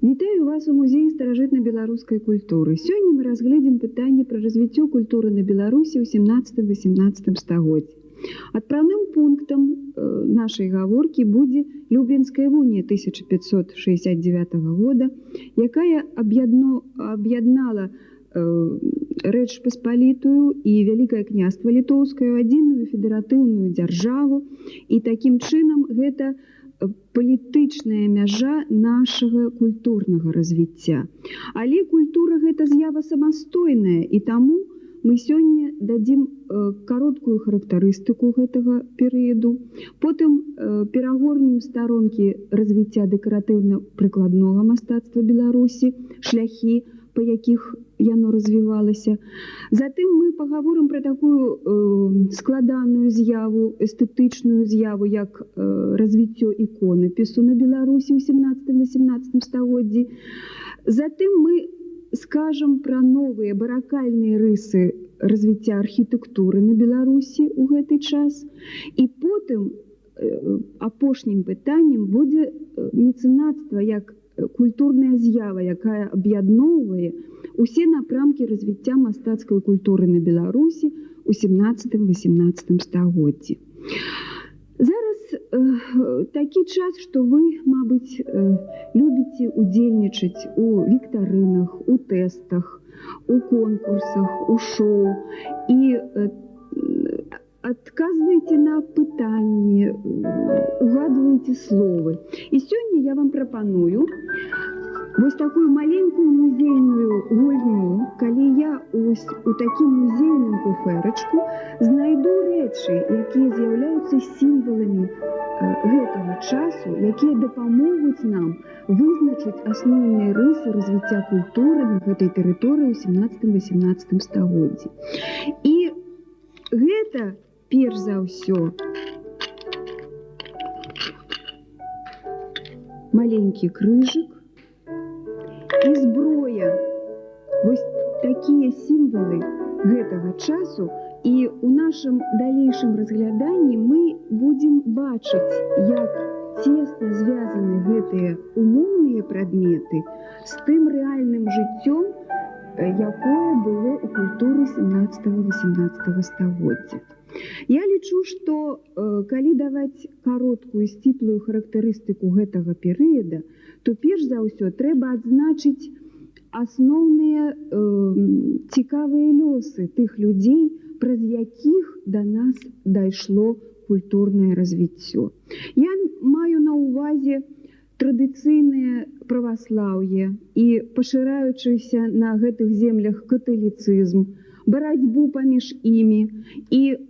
Вітаю вас у музеі старажытна-беларускай культуры. Сёння мы разгледзім пытанне пра развіццё культуры на Беларусі ў 17-18 стагоддзі. Адпраўным пунктам нашай гаворкі будзе Люблінская унія 1569 года, якая аб'яднала Рэч Паспалітую і Вялікае княства Літоўскае ў адзіную федэратыўную дзяржаву, і такім чынам гэта палітычная мяжа нашага культурнага развіцця. Але культура – гэта з'ява самастойная, і таму мы сёння дадзім кароткую характарыстыку гэтага перыяду, потым перагорнем старонкі развіцця дэкаратыўна-прыкладнога мастацтва Беларусі, шляхі, па якіх яно развівалася. Затым мы пагаворым пра такую складаную з'яву, эстэтычную з'яву, як развіццё іконапісу на Беларусі ў 17-18 стагоддзі. Затым мы скажам пра новыя баракальныя рысы развіцця архітэктуры на Беларусі ў гэты час. І потым апошнім пытаннем будзе мецэнацтва як культурная з'ява, якая аб'ядноўвае усе напрамкі развіцця мастацкай культуры на Беларусі ў 17-18 стагоддзі. Зараз такі час, што вы, мабыць, любіце удзельнічаць у віктарынах, у тэстах, у конкурсах, у шоу і адказваеце на пытанні, угадваеце словы. І сёння я вам прапаную вось такую маленькую музейную гульню, калі я у такім музейным куфэрачку знайду рэчы, якія з'яўляюцца сімваламі гэтага часу, якія дапамогуць нам вызначыць асноўныя рысы развіцця культуры на гэтай тэрыторыі ў 17-18 стагоддзі. І гэта, перш за ўсё, маленькі крыжык і зброя. Вось такія сімвалы гэтага часу, і ў нашым далейшым разгляданні мы будзем бачыць, як цесна звязаны гэтыя умоўныя прадметы з тым рэальным жыццём, якое было ў культуры 17-18 стагоддзя. Я лічу, што калі даваць кароткую сціплую характарыстыку гэтага перыяда, то перш за ўсё трэба адзначыць асноўныя цікавыя лёсы тых людзей, праз якіх да нас дайшло культурнае развіццё. Я маю на ўвазе традыцыйнае праваслаўе і пашыраючыся на гэтых землях каталіцызм, барацьбу паміж імі. І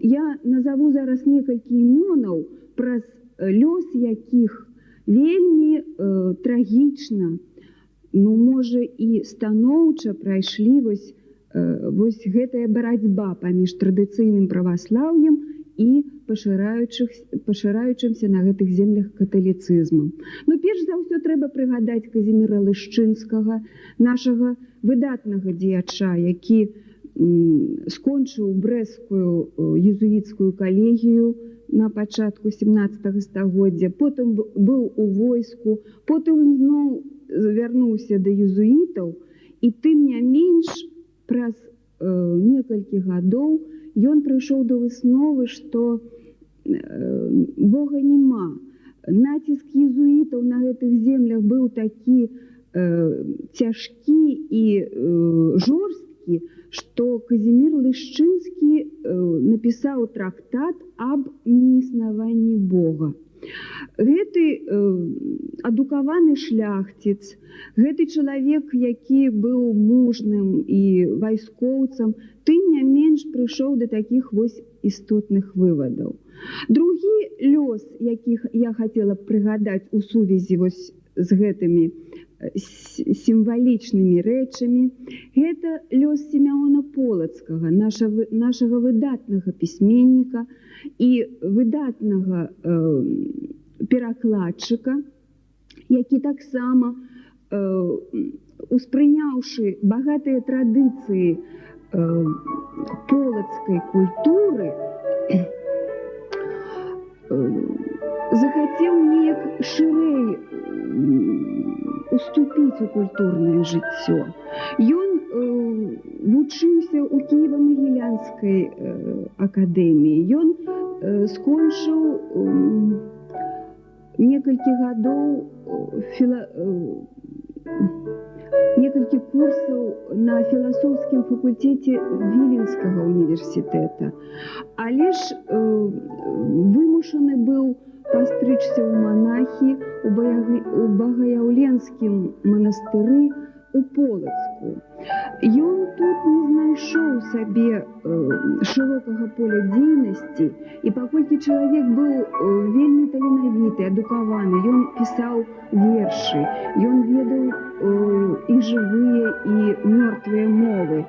я назову зараз некалькі імёнаў, праз лёс якіх вельмі трагічна, можа і станоўча прайшлі вось гэтая барацьба паміж традыцыйным праваслаўем і пашыраючымся на гэтых землях каталіцызмам. Перш за ўсё трэба прыгадаць Казіміра Лышчынскага, нашага выдатнага дзеяча, які скончыў брэсцкую езуіцкую калегію на пачатку 17 стагоддзя, потым быў у войску, потым зноў вярнуўся да езуітаў, і тым не менш праз некалькі гадоў ён прыйшоў да высновы, што Бога няма. Націск езуітаў на гэтых землях быў такі цяжкі і жорсткі, што Казімір Лышчынскі напісаў трактат аб неіснаванні Бога. Гэты адукаваны шляхціц, гэты чалавек, які быў мужным і вайскоўцам, тым не менш прыйшоў да такіх вось істотных вывадаў. Другі лёс, якіх я хацела б прыгадаць у сувязі вось з гэтымі сімвалічнымі рэчамі, гэта лёс Сімеона Полацкага, нашага выдатнага пісьменніка і выдатнага перакладчыка, які таксама, успрыняўшы багатыя традыцыі полацкай культуры, захацеў неяк шырэй уступіць у культурнае жыццё. Ён вучыўся ў Кіева-Магілянскай акадэміі. Ён скончыў некалькі гадоў некалькі курсаў на філасофскім факультэце Віленскага універсітэта. Але ж вымушаны быў пастрычься ў монахі у Багаяўленскім манастыры у Полацку. Ён тут не знайшоў сабе шырокага поля дзейнасці, і паколькі чалавек быў вельмі таленавіты, адукаваны, ён пісаў вершы, ён ведаў і жывыя, і мёртвыя мовы.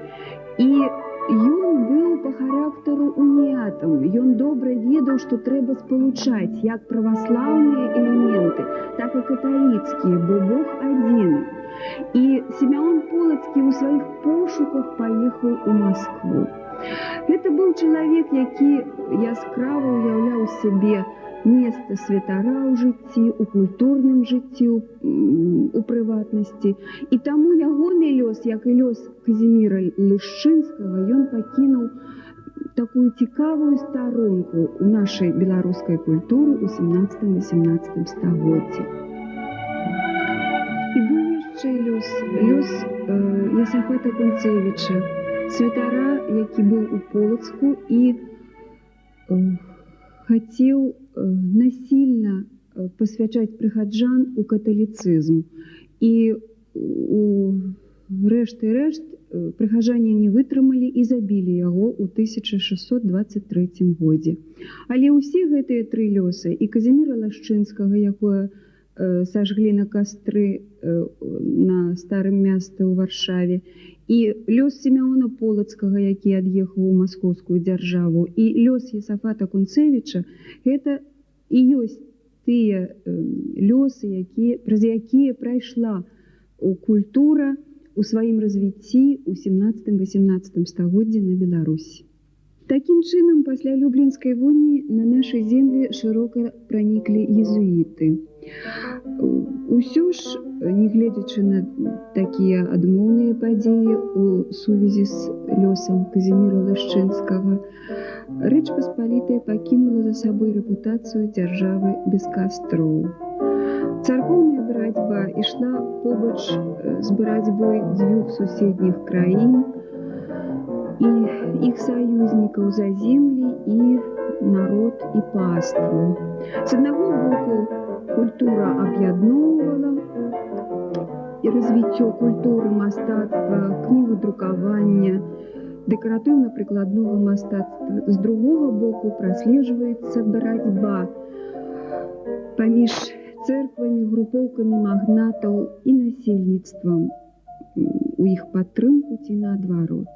І ён быў па характару уніатам. Ён добра ведаў, што трэба спалучаць як праваслаўныя элементы, так і каталіцкія, бо Бог адзін. І Сімеон Полацкі ў сваіх пошуках паехаў у Маскву. Гэта быў чалавек, які яскрава ўяўляў сябе месца святара ў жыцці, у культурным жыцці, у прыватнасці. І таму ягоны лёс, як і лёс Казіміра Лышчынскага, ён пакінуў такую цікавую старонку ў нашай беларускай культуры ў 17-18 стагоддзі. І быў яшчэ лёс Ясафата Кунцевіча, святара, які быў у Полацку і хацеў насильно посвячаць прыхаджан у каталіцызм. І рэшт прыхаджане не вытрымалі і забілі яго ў 1623 годзе. Але ўсе гэтыя тры лёсы, і Казіміра Лашчынскага, якое сажглі на кастры на старым месцы ў Варшаве, і лёс Сімеона Полацкага, які ад'ехаў у маскоўскую дзяржаву, і лёс Ясафата Кунцевіча, гэта і ёсць тыя лёсы, праз якія прайшла культура у сваім развіцці ў 17-18 стагоддзі на Беларусі. Такім чынам, пасля Люблінскай войны на нашай землі шырока праніклі езуіты. Усё ж, нягледзячы на такія адмоўныя падзеі у сувязі з лёсам Казіміра Лышчынскага, Рэч Паспалітая пакінула за сабой рэпутацыю дзяржавы без кастроў. Царкоўная барацьба ішла побач з барацьбой дзвюх суседніх краін і іх саюзнікаў за землі і народ і паству. З аднаго боку, культура аб'ядноўвала і развіццё культуры, мастацтва, кнігадрукавання, дэкаратыўна-прыкладнога мастацтва. З другога боку, праслежваецца барацьба паміж цэрквамі, групоўкамі магнатаў і насельніцтвам у іх падтрымку ці наадварот.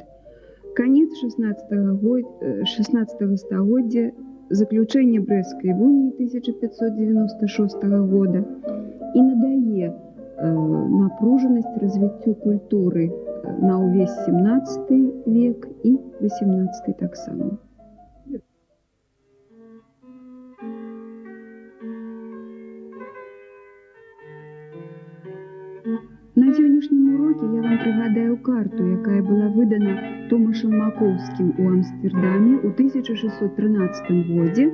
Канец 16 стагоддзя, заключэнне Брэсцкай уніі 1596 года і надае напружанасць развіццю культуры на ўвесь 17 век і 18 таксама. На сённяшнім уроке я вам прыгадаю карту, якая была выдана Томашам Макоўскім у Амстердаме ў 1613 годзе,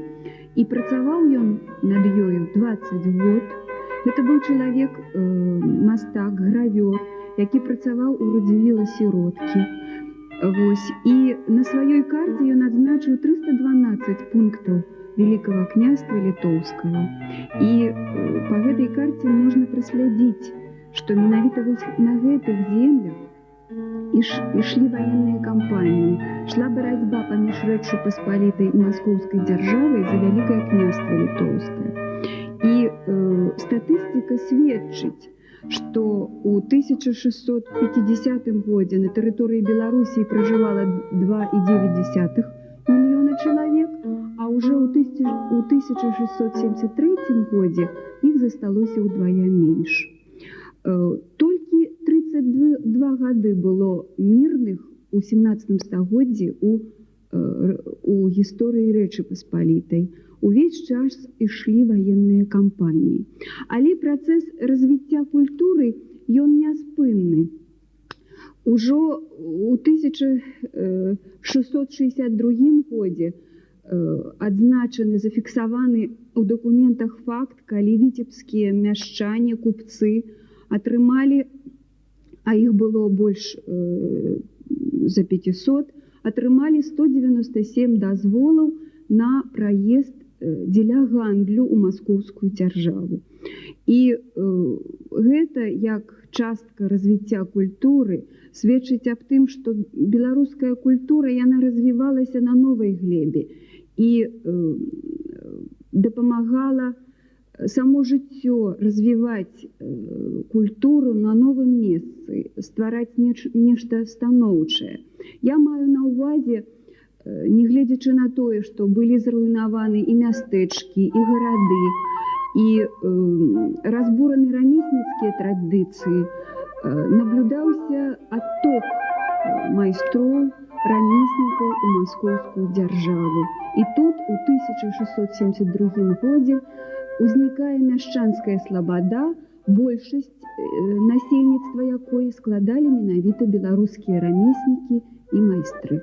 і працаваў ён над ёю 20 год. Гэта быў чалавек, мастак, гравёр, які працаваў у Радзівіла-сіроткі. І на сваёй карце ён адзначыў 312 пунктаў Великого княства Літоўскага. І па гэтай карце можна праследзіць, што менавіта на гэтых землях ішлі ваенныя кампаніі, шла барацьба паміж Рэччу Паспалітай і маскоўскай дзяржавай за Вялікае княства Літоўскае. І статыстыка сведчыць, што ў 1650 годзе на тэрыторыі Беларусі пражывала 2,9 мільёна чалавек, а ўжо ў 1673 годзе іх засталося ўдвая менш. Толькі 32 гады было мірных у 17 стагоддзі у гісторыі Рэчы Паспалітай. увесь час ішлі ваенныя кампаніі. Але працэс развіцця культуры ён няспынны. Ужо ў 1662 годзе адзначаны, зафіксаваны ў дакументах факт, калі віцебскія мяшчане, купцы атрымалі, а іх было больш за 500, атрымалі 197 дазволаў на праезд дзеля гандлю ў маскоўскую дзяржаву. І гэта, як частка развіцця культуры, сведчыць аб тым, што беларуская культура, яна развівалася на новай глебе і дапамагала само жыццё развіваць культуру на новым месцы, ствараць нешта станоўчае. Я маю на ўвазе, нягледзячы на тое, што былі зруйнаваны і мястэчкі, і гарады, і разбураны рамесніцкія традыцыі, наблюдаўся адток майстроў, рамеснікаў у маскоўскую дзяржаву. І тут у 1672 годзе узнікае мяшчанская слабада, большасць насельніцтва якой складалі менавіта беларускія рамеснікі і майстры.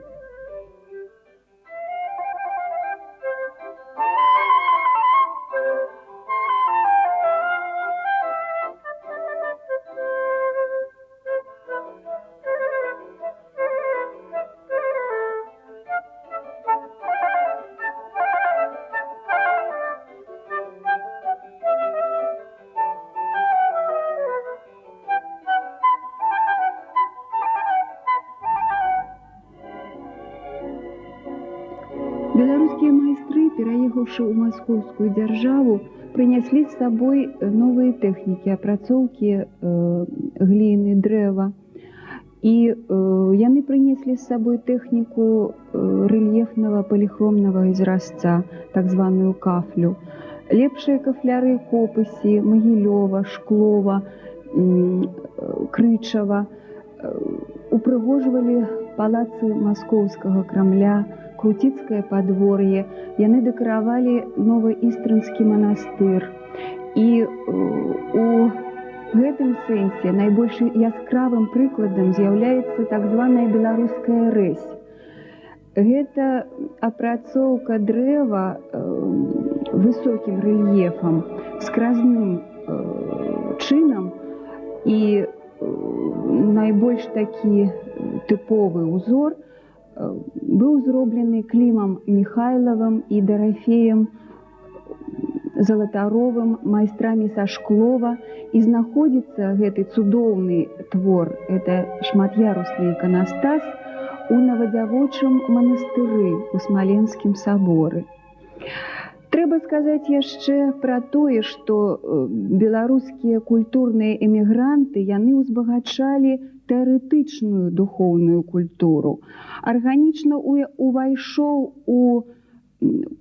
Беларускія майстры, пераехаўшы ў маскоўскую дзяржаву, прынеслі з сабой новыя тэхнікі апрацоўкі гліны, дрэва. І яны прынеслі з сабой тэхніку рэльефнага паліхромнага узрастца, так званую кафлю. Лепшыя кафляры Копысі, Магілёва, Шклова, Крычава упрыгожвалі палацы маскоўскага Крамля, Круціцкае падвор'е, яны дэкаравалі Новаістрынскі манастыр. І у гэтым сэнсе найбольш яскравым прыкладам з'яўляецца так званая беларуская рэзь. Гэта апрацоўка дрэва высокім рэльефам, скразным чынам, і найбольш такі тыповы ўзор быў зроблены Клімам Міхайлавым і Дарафеем Залатаровым, майстрамі са Шклова, і знаходзіцца гэты цудоўны твор, это шмат'ярусны іканастас, у Новадзявочым манастыры у Смаленскім саборы. Трэба сказаць яшчэ пра тое, што беларускія культурныя эмігранты, яны ўзбагачалі тэарэтычную духоўную культуру. Арганічна увайшоў у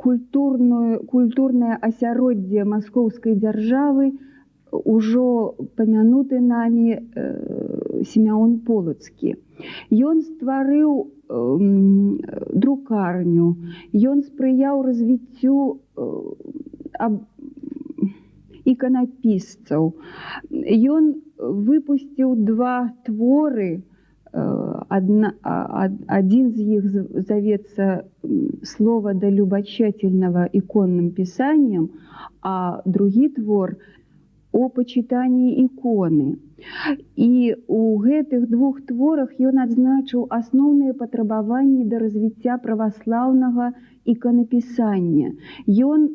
культурнае асяроддзе маскоўскай дзяржавы ўжо памянуты намі Сімеон Полацкі. Ён стварыў друкарню, ён спрыяў развіццю іканапісцаў. Ён выпусціў 2 творы, адзін з іх завецца «Слово до любачательного іконным пісаннем», а другі твор «О пачытанні іконы». І ў гэтых 2 творах ён адзначыў асноўныя патрабаванні да развіцця праваслаўнага іканапісання. Ён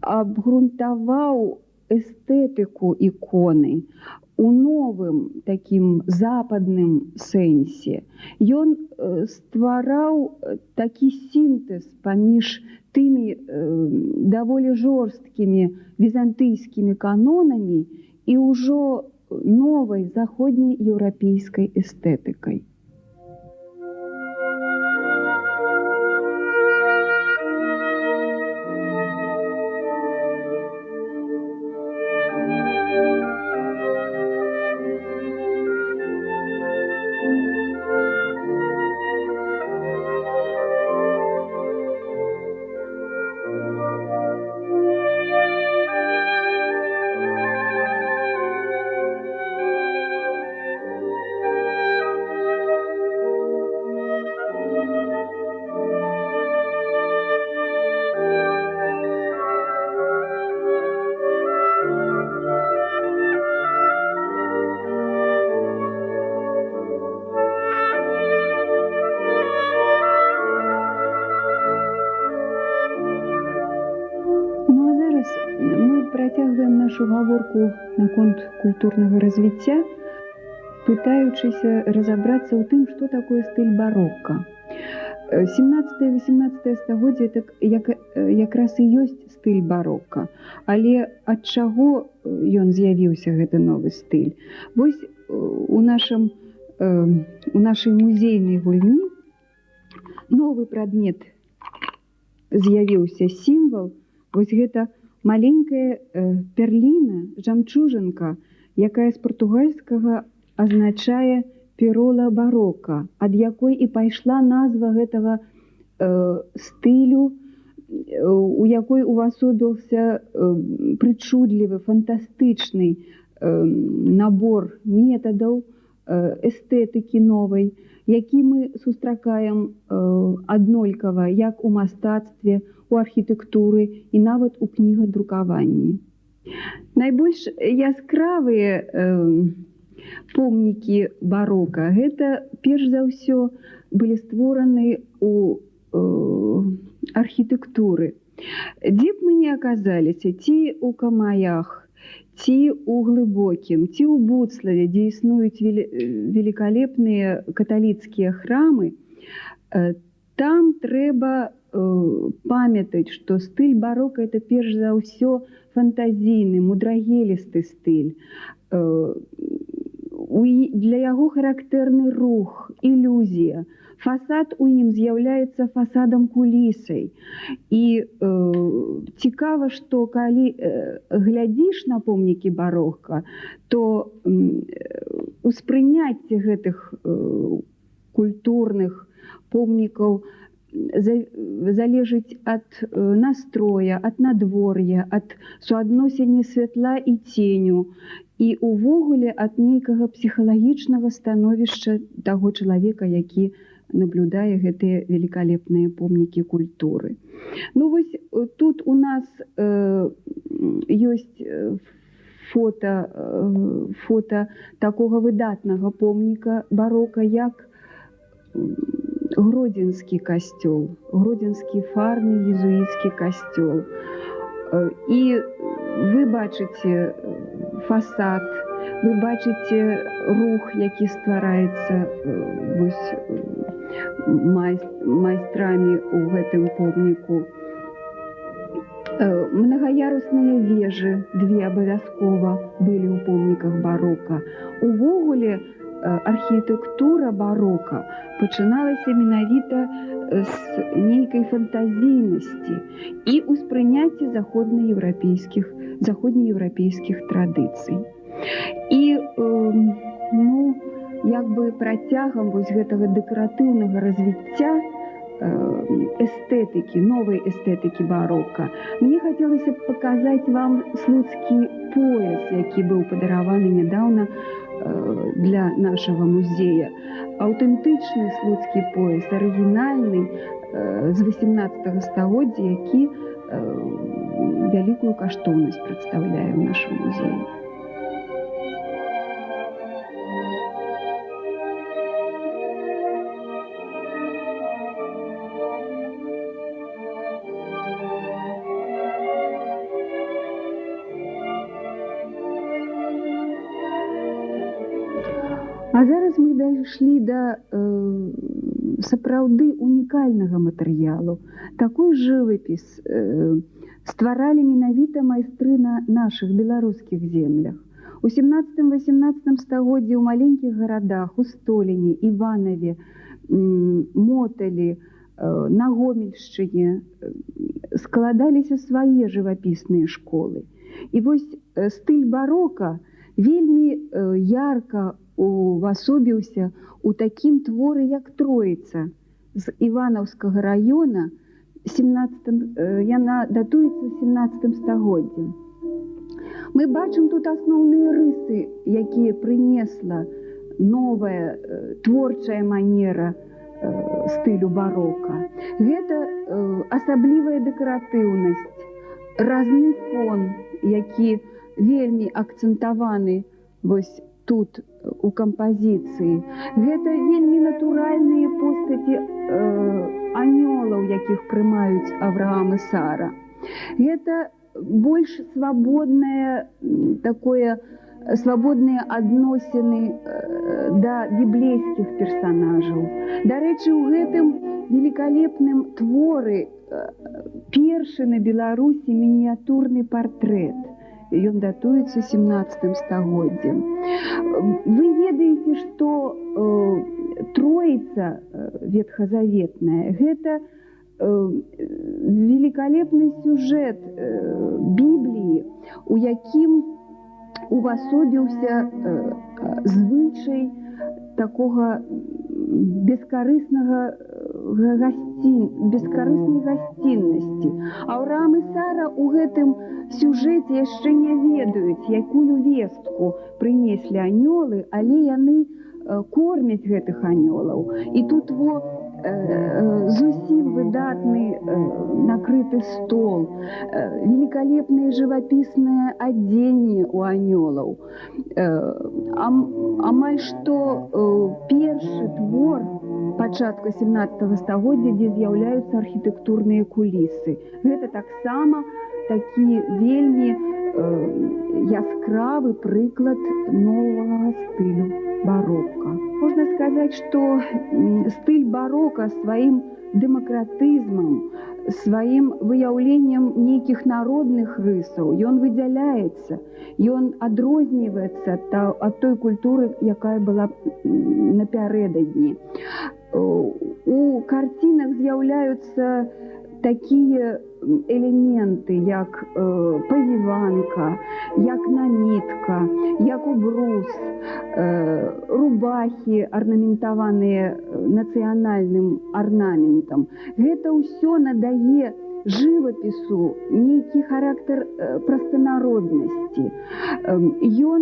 абгрунтаваў эстэтыку іконы у новым такім западным сэнсе. Ён ствараў такі сінтэз паміж тымі даволі жорсткімі візантыйскімі канонамі і ўжо новай заходнееўрапейскай эстэтыкай. зараз мы працягваем нашу гаворку наконт культурнага развіцця, пытаючыся разабрацца ў тым, што такое стыль барока. 17-18 стагоддзе это якраз і ёсць стыль барока. Але ад чаго ён з'явіўся, гэты новы стыль? Вось у нашай музейнай гульні новы прадмет з'явіўся, сімвал. Вось гэта маленькая перліна, жамчужынка, якая з партугальскага азначае перола барока, ад якой і пайшла назва гэтага стылю, у якой увасобіўся прычудлівы, фантастычны набор метадаў эстэтыкі новай, які мы сустракаем аднолькава як у мастацтве, у архітэктуры і нават у кнігадрукаванні. Найбольш яскравыя помнікі барока гэта перш за ўсё былі створаны у архітэктуры. Дзе б мы не аказаліся, ці ў Камаях, ці ў Глыбокім, ці ў Буцлаве, дзе існуюць великолепныя каталіцкія храмы, там трэба памятаць, што стыль барока это перш за ўсё фантазійны, мудрагелісты стыль. Для яго характэрны рух, ілюзія. Фасад у ім з'яўляецца фасадам кулісай. І цікава, што калі глядзіш на помнікі барока, то успрыняцце гэтых культурных помнікаў залежыць ад настроя, ад надвор'я, ад суадносення святла і ценю, і увогуле ад нейкага псіхалагічнага становішча таго чалавека, які наблюдае гэтыя великолепныя помнікі культуры. Ну вось тут у нас ёсць фото такога выдатнага помніка барока, як Гродзенскі касцёл, Гродзенскі фарны езуіцкі касцёл. І вы бачыце фасад, вы бачыце рух, які ствараецца майстрамі ў гэтым помніку. Многаярусныя вежы, две абавязкова былі ў помніках барока. Увогуле архітэктура барока пачыналася менавіта з нейкай фантазійнасці і ўспрыняцці заходнееўрапейскіх традыцый. І працягам вось гэтага дэкаратыўнага развіцця эстэтыкі, новай эстэтыкі барока, мне хацелася б паказаць вам слуцкі пояс, які быў падараваны нядаўна для нашага музея. Аўтэнтычны слуцкі пояс, арыгінальны, з 18 стагоддзя, які вялікую каштоўнасць прадстаўляе ў нашым музеі. А зараз мы дайшлі да сапраўды унікальнага матэрыялу. Такой жывапіс стваралі менавіта майстры на нашых беларускіх землях. У 17-18 стагоддзі ў маленькіх гарадах, у Століне, Іванаве, Моталі, на Гомельшчыне складаліся свае жывапісныя школы. І вось стыль барока вельмі ярка увасобіўся у такім творы, як Троіца з Іванаўскага раёна, яна датуецца 17 стагоддзем. Мы бачым тут асноўныя рысы, якія прынесла новая творчая манера стылю барока. Гэта асаблівая дэкаратыўнасць, разны фон, які вельмі акцэнтаваны вось тут у кампазіцыі. Гэта вельмі натуральныя постаці анёлаў, якіх прымаюць Авраам і Сара. Гэта больш свабоднае такое свабодныя адносіны да біблейскіх персанажаў. Дарэчы, у гэтым великолепным творы першы на Беларусі мініятюрны партрэт. Ён датуецца 17 стагоддзем. Вы ведаеце, што Троіца ветхазаветная – гэта великолепны сюжэт Бібліі, у якім увасобіўся звычай такога бескарыснай гасціннасці. Аўраам і Сара ў гэтым сюжэце яшчэ не ведаюць, якую вестку прынеслі анёлы, але яны кормяць гэтых анёлаў. І тут зусім выдатны накрыты стол, великолепнае жывапіснае адзенне ў анёлаў. Амаль што першы твор пачатку 17 стагоддзя, дзе з'яўляюцца архітэктурныя кулісы. Гэта таксама такі вельмі яскравы прыклад новага стылю барока. Можна сказаць, што стыль барока сваім дэмакратызмам, сваім выяўленнем нейкіх народных рысаў, ён выдзяляецца, ён адрозніваецца ад той культуры, якая была напярэдадні. У карцінах з'яўляюцца такія элементы, як павіванка, як намітка, як убрус, рубахі, арнаментаваныя нацыянальным арнаментам. Гэта ўсё надае жывапісу нейкі характар прастанароднасці. Ён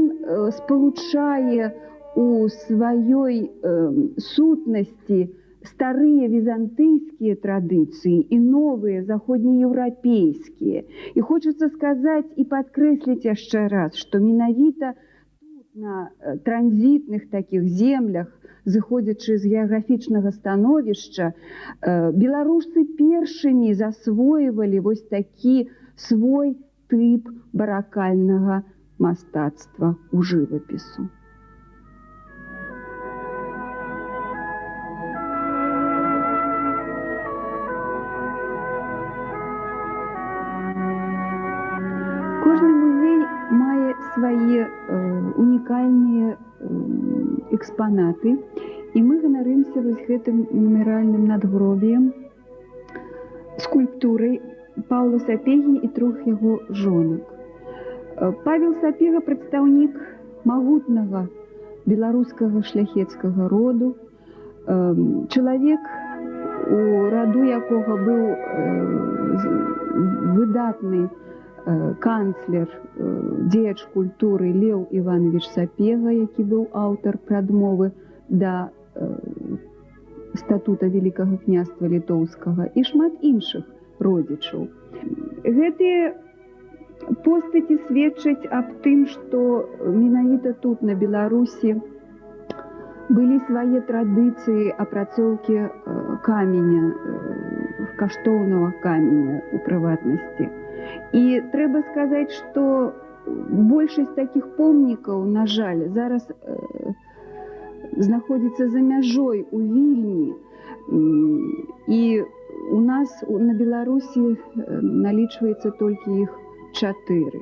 спалучае у сваёй сутнасці старыя візантыйскія традыцыі і новыя заходнееўрапейскія. І хочацца сказаць і падкрэсліць яшчэ раз, што менавіта тут, на транзітных такіх землях, зыходзячы з геаграфічнага становішча, беларусы першымі засвойвалі вось такі свой тып баракальнага мастацтва ў жывапісу. Кожны музей мае свае унікальныя экспанаты, і мы ганарымся вось гэтым мемарыяльным надгробіем, скульптурай Паўла Сапегі і 3 яго жонак. Павел Сапега – прадстаўнік магутнага беларускага шляхецкага роду, чалавек, у раду якога быў выдатны канцлер, дзеяч культуры Леў Іванович Сапега, які быў аўтар прадмовы да статута Великага княства Літоўскага, і шмат іншых родзічаў. Гэтыя постаці сведчаць аб тым, што менавіта тут, на Беларусі, былі свае традыцыі апрацоўкі каменя, каштоўнага каменя у прыватнасці. І трэба сказаць, што большасць такіх помнікаў, на жаль, зараз знаходзіцца за мяжой у Вільні. І у нас на Беларусі налічваецца толькі іх 4.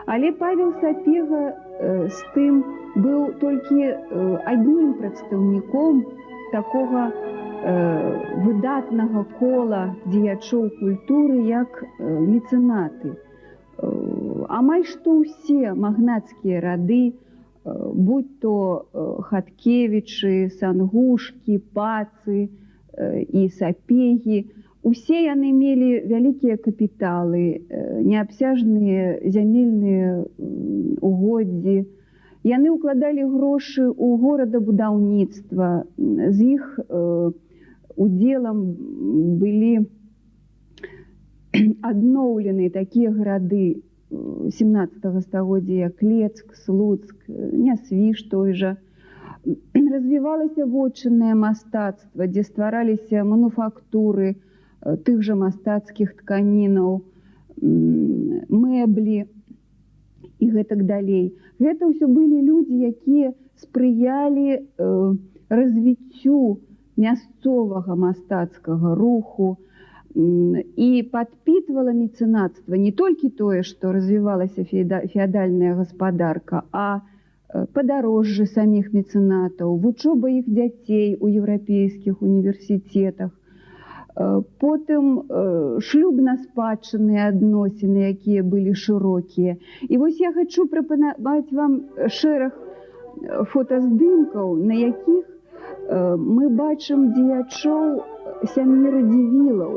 Але Павел Сапега з тым быў толькі аднім прадстаўніком такога выдатнага кола дзеячоў культуры, як мецэнаты. Амаль што ўсе магнацкія рады, будь то Хаткевічы, Сангушкі, Пацы і Сапегі, усе яны мелі вялікія капіталы, неабсяжныя зямельныя угоддзі. Яны ўкладалі грошы ў горадабудаўніцтва, з іх удзелам былі адноўлены такія гарады 17 стагоддзя, як Лецк, Слуцк, Нясвіж той жа. Развівалася вотчыннае мастацтва, дзе ствараліся мануфактуры тых жа мастацкіх тканінаў. мэблі і гэтак далей. Гэта ўсё былі людзі, якія спрыялі развіццю мясцовага мастацкага руху і падпітвала мецэнацтва не толькі тое, што развівалася феадальная гаспадарка, а падарожжы саміх мецэнатаў, вучоба іх дзяцей у еўрапейскіх універсітетах, потым шлюбна-спадчынныя адносіны, якія былі шырокія. І вось я хачу прапанаваць вам шэраг фотаздымкаў, на якіх мы бачым дзеячоў сям'і Радзівілаў,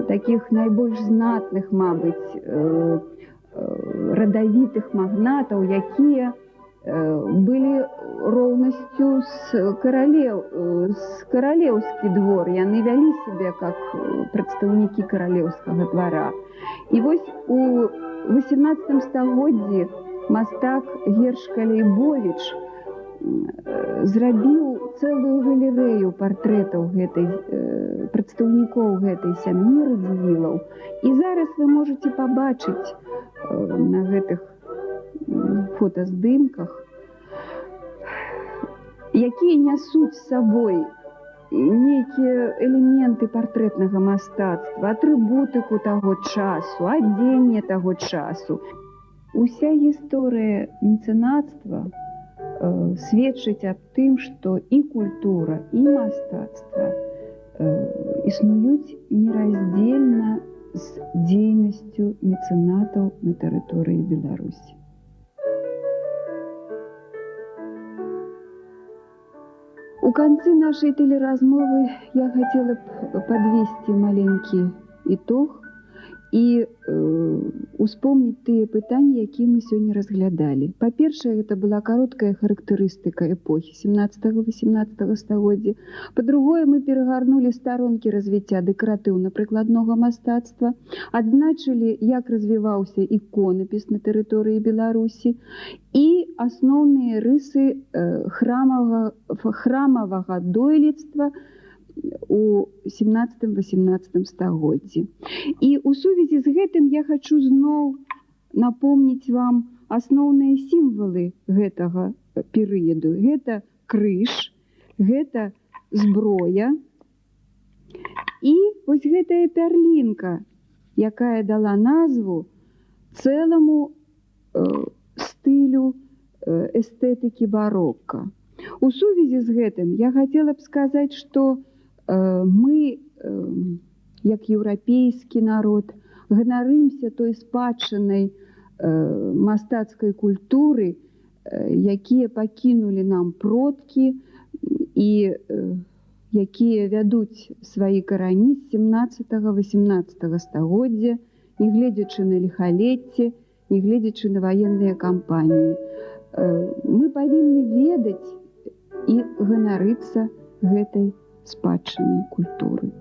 такіх найбольш знатных, мабыць, радавітых магнатаў, якія былі роўнасцю з каралеўскі двор. Яны вялі сябе як прадстаўнікі каралеўскага двара. І вось у 18 стагоддзі мастак Гершка Лейбовіч зрабіў цэлую галерэю партрэтаў прадстаўнікоў гэтай сям'і Радзівілаў. І зараз вы можаце пабачыць на гэтых фотаздымках, якія нясуць з сабой нейкія элементы партрэтнага мастацтва, атрыбутыку таго часу, адзенне таго часу. Уся гісторыя мецэнацтва сведчыць аб тым, што і культура, і мастацтва існуюць нераздзельна з дзейнасцю мецэнатаў на тэрыторыі Беларусі. У канцы нашай тэлеразмовы я хацела б падвесці маленькі ітог і успомніць тыя пытанні, якія мы сёння разглядалі. Па-першае, гэта была кароткая характарыстыка эпохі 17-18 стагоддзя. Па-другое, мы перагарнулі старонкі развіцця дэкаратыўна-прыкладнога мастацтва, адзначылі, як развіваўся іконапіс на тэрыторыі Беларусі і асноўныя рысы храмавага дойлідства у 17-18 стагоддзі. І ў сувязі з гэтым я хачу зноў напомніць вам асноўныя сімвалы гэтага перыяду. Гэта крыж, гэта зброя і вось гэтая пярлінка, якая дала назву цэламу стылю эстэтыкі барока. У сувязі з гэтым я хацела б сказаць, што мы, як еўрапейскі народ, ганарымся той спадчынай мастацкай культуры, якія пакінулі нам продкі і якія вядуць свае карані з 17-18 стагоддзя, не гледзячы на ліхалецце, не гледзячы на ваенныя кампаніі. Мы павінны ведаць і ганарыцца гэтай спадчынай культуры.